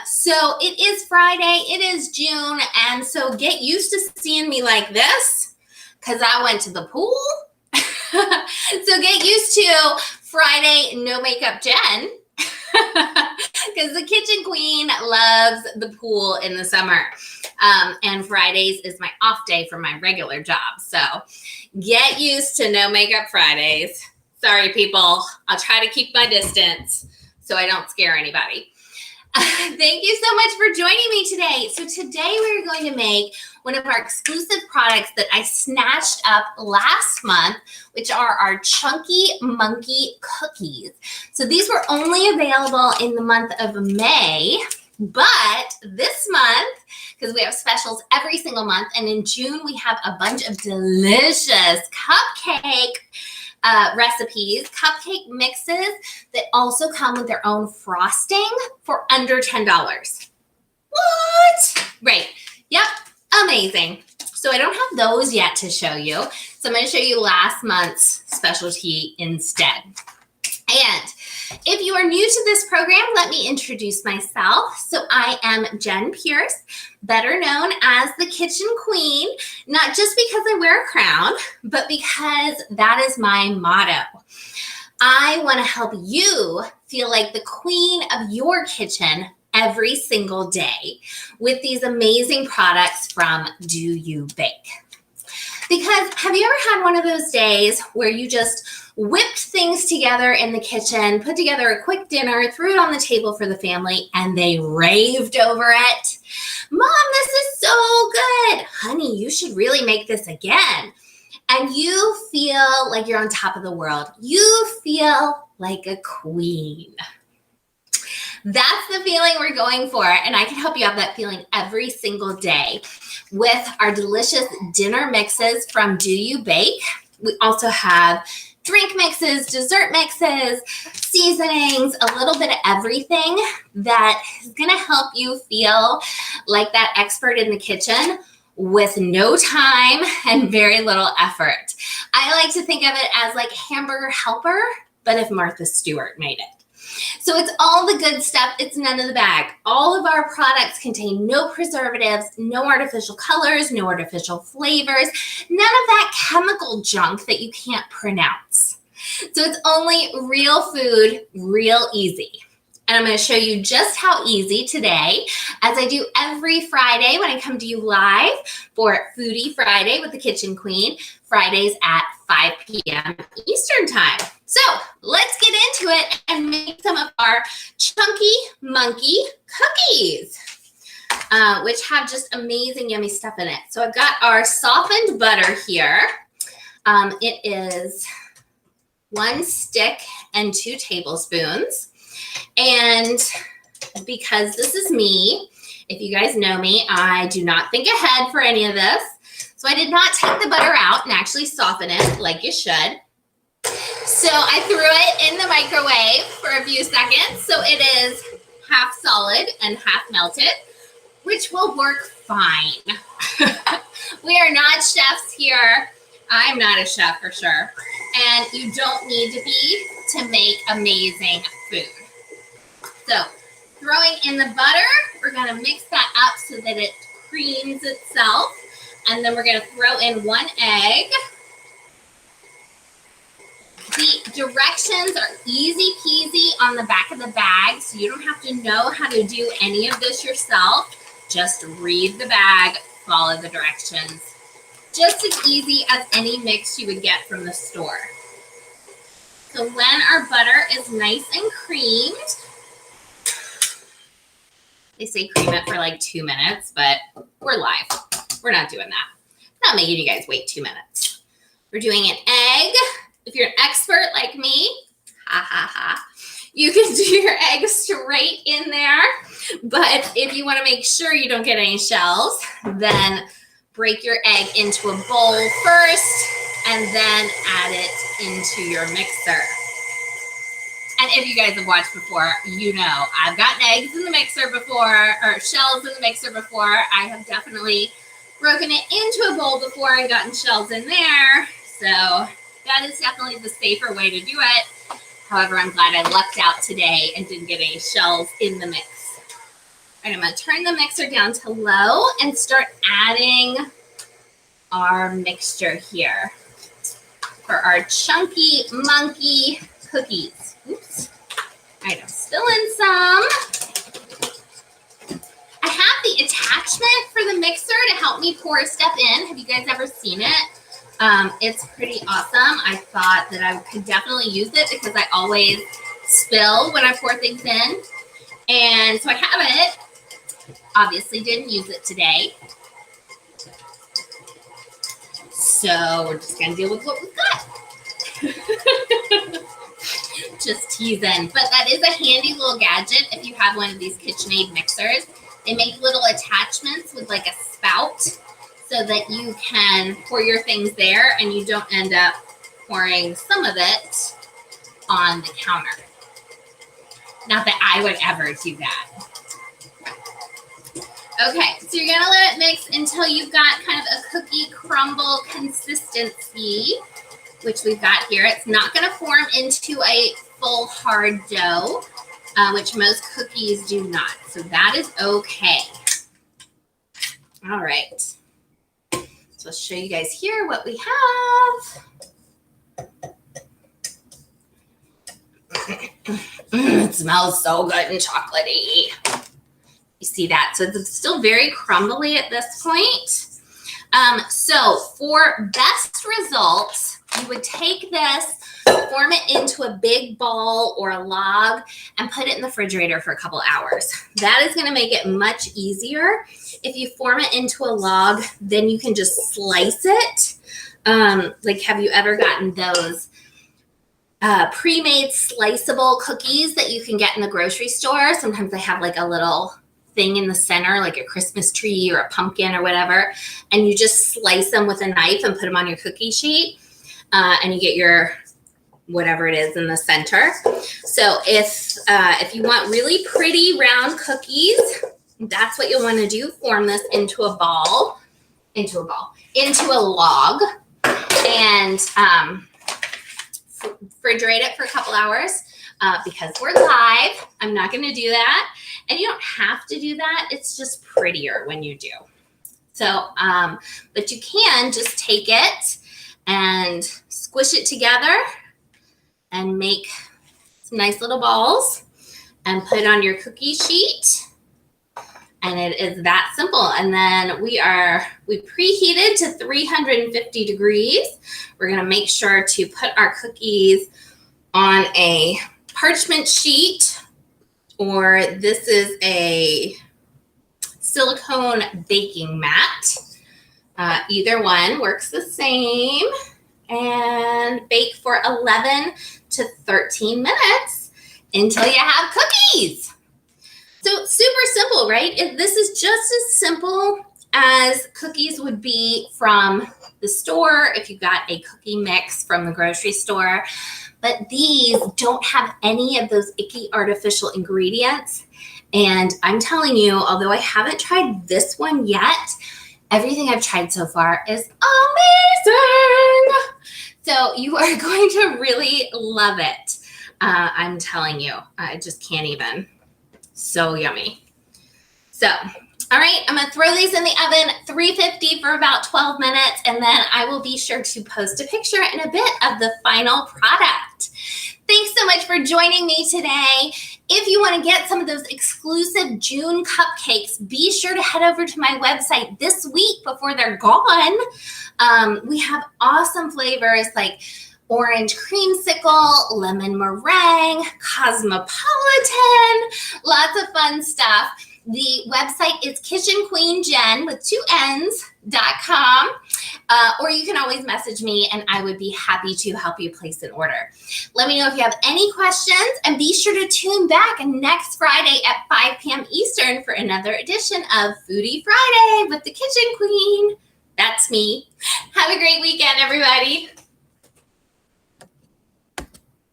So it is Friday, it is June, and so get used to seeing me like this because I went to the pool. So get used to Friday no makeup Jen because the kitchen queen loves the pool in the summer. And Fridays is my off day from my regular job. So get used to no makeup Fridays. Sorry, people. I'll try to keep my distance so I don't scare anybody. Thank you so much for joining me today. So today we're going to make one of our exclusive products that I snatched up last month, which are our Chunky Monkey Cookies. So these were only available in the month of May, but this month, because we have specials every single month, and in June we have a bunch of delicious cupcake recipes, cupcake mixes that also come with their own frosting for under $10. What? Right. Yep. Amazing. So I don't have those yet to show you. So I'm going to show you last month's specialty instead. And if you are new to this program, let me introduce myself. So I am Jenn Pierce, better known as the Kitchen Queen, not just because I wear a crown, but because that is my motto. I want to help you feel like the queen of your kitchen every single day with these amazing products from Do You Bake? Because have you ever had one of those days where you just whipped things together in the kitchen, put together a quick dinner, threw it on the table for the family, and they raved over it? Mom, this is so good. Honey, you should really make this again. And you feel like you're on top of the world. You feel like a queen. That's the feeling we're going for, and I can help you have that feeling every single day with our delicious dinner mixes from Do You Bake. We also have drink mixes, dessert mixes, seasonings, a little bit of everything that is going to help you feel like that expert in the kitchen with no time and very little effort. I like to think of it as like Hamburger Helper, but if Martha Stewart made it. So it's all the good stuff. It's none of the bag. All of our products contain no preservatives, no artificial colors, no artificial flavors, none of that chemical junk that you can't pronounce. So it's only real food, real easy. And I'm going to show you just how easy today, as I do every Friday when I come to you live for Foodie Friday with the Kitchen Queen, Fridays at 5 p.m. Eastern Time. So let's get into it and make some of our Chunky Monkey Cookies, which have just amazing, yummy stuff in it. So I've got our softened butter here. It is 1 stick and 2 tablespoons. And because this is me, if you guys know me, I do not think ahead for any of this. So I did not take the butter out and actually soften it like you should. So I threw it in the microwave for a few seconds. So it is half solid and half melted, which will work fine. We are not chefs here. I'm not a chef for sure. And you don't need to be to make amazing food. So throwing in the butter, we're going to mix that up so that it creams itself. And then we're going to throw in 1 egg. The directions are easy peasy on the back of the bag, so you don't have to know how to do any of this yourself. Just read the bag, follow the directions. Just as easy as any mix you would get from the store. So when our butter is nice and creamed, they say cream it for like 2 minutes, but we're live. We're not doing that. I'm not making you guys wait 2 minutes. We're doing an egg. If you're an expert like me, you can do your egg straight in there. But if you want to make sure you don't get any shells, then break your egg into a bowl first and then add it into your mixer. And if you guys have watched before, you know I've gotten eggs in the mixer before, or shells in the mixer before. I have definitely broken it into a bowl before and gotten shells in there. So that is definitely the safer way to do it. However, I'm glad I lucked out today and didn't get any shells in the mix. right, I'm going to turn the mixer down to low and start adding our mixture here for our chunky monkey cookies. Oops. All right, I'm spilling some. I have the attachment for the mixer to help me pour stuff in. Have you guys ever seen it? It's pretty awesome. I thought that I could definitely use it because I always spill when I pour things in. And so I have it. Obviously didn't use it today. So we're just going to deal with what we've got. Just teasing. But that is a handy little gadget if you have one of these KitchenAid mixers. They make little attachments with like a spout so that you can pour your things there and you don't end up pouring some of it on the counter. Not that I would ever do that. Okay, so you're gonna let it mix until you've got kind of a cookie crumble consistency, which we've got here. It's not gonna form into a full hard dough, which most cookies do not. So that is okay. All right. So I'll show you guys here what we have. It smells so good and chocolatey. You see that? So it's still very crumbly at this point. So for best results, you would take this, form it into a big ball or a log, and put it in the refrigerator for a couple hours. That is going to make it much easier. If you form it into a log, then you can just slice it. Like, have you ever gotten those pre-made sliceable cookies that you can get in the grocery store? Sometimes they have like a little thing in the center, like a Christmas tree or a pumpkin or whatever, and you just slice them with a knife and put them on your cookie sheet, and you get your whatever it is in the center. So if you want really pretty round cookies, that's what you'll want to do. Form this into a ball, into a log, and refrigerate it for a couple hours. Because we're live, I'm not going to do that. And you don't have to do that. It's just prettier when you do. So, but you can just take it and squish it together and make some nice little balls and put it on your cookie sheet. And it is that simple. And then we preheated to 350 degrees. We're going to make sure to put our cookies on a parchment sheet, or this is a silicone baking mat. Either one works the same, and bake for 11 to 13 minutes until you have cookies. So super simple, right? This is just as simple as cookies would be from the store if you got a cookie mix from the grocery store. But these don't have any of those icky artificial ingredients. And I'm telling you, although I haven't tried this one yet, everything I've tried so far is amazing. So you are going to really love it. I'm telling you, I just can't even. So yummy. So, all right, I'm going to throw these in the oven, 350 for about 12 minutes, and then I will be sure to post a picture in a bit of the final product. Thanks so much for joining me today. If you want to get some of those exclusive June cupcakes, be sure to head over to my website this week before they're gone. We have awesome flavors like orange creamsicle, lemon meringue, cosmopolitan, lots of fun stuff. The website is kitchenqueenjen with 2 N's.com, or you can always message me and I would be happy to help you place an order. Let me know if you have any questions, and be sure to tune back next Friday at 5 p.m. Eastern for another edition of Foodie Friday with the Kitchen Queen. That's me. Have a great weekend, everybody.